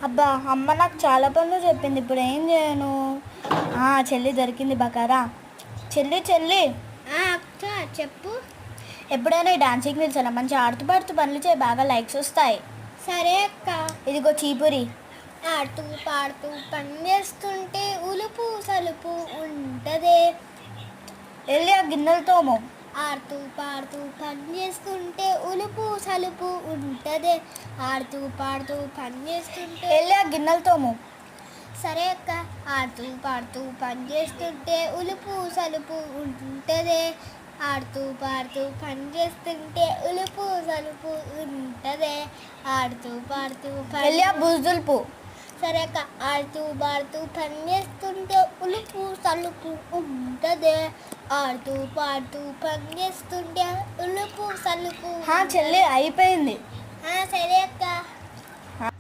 అబ్బా అమ్మ నాకు చాలా పనులు చెప్పింది, ఇప్పుడు ఏం చేయను? చెల్లి దొరికింది బకారా. చెల్లి అక్క చెప్పు. ఎప్పుడైనా ఈ డాన్సింగ్ నిల్చోనా? మంచి ఆడుతూ పాడుతూ పనులు చేయి, బాగా లైక్స్ వస్తాయి. సరే అక్క. ఇదిగో చీపురి. ఆడుతూ పాడుతూ పని చేస్తుంటే ఉలుపు సలుపు ఉంటదే. వెళ్ళి ఆ గిన్నెలు తోము. ఆడుతూ పాడుతూ పని చేస్తుంటే ఉలుపు సలుపు ఉంటదే. ఆడుతూ పాడుతూ పని చేస్తుంటే. వెళ్ళి ఆ గిన్నెలు తోము. సరే అక్క. ఆడుతూ పాడుతూ పని చేస్తుంటే ఉలుపు సలుపు ఉంటదే. ఆడుతూ పాడుతూ పని చేస్తుంటే ఉలుపు సలుపు ఉంటదే. ఆడుతూ పాడుతూ వెళ్ళి ఆ బుజ్జులుపు. సరే అక్క. ఆడుతూ పాడుతూ పని చేస్తుంటే ఉలుపు సలుపు ఉంటదే. ఆడుతూ పాడుతూ పని చేస్తుంటే ఉలుపు సలుపు. చెల్లి అయిపోయింది. సరే అక్క.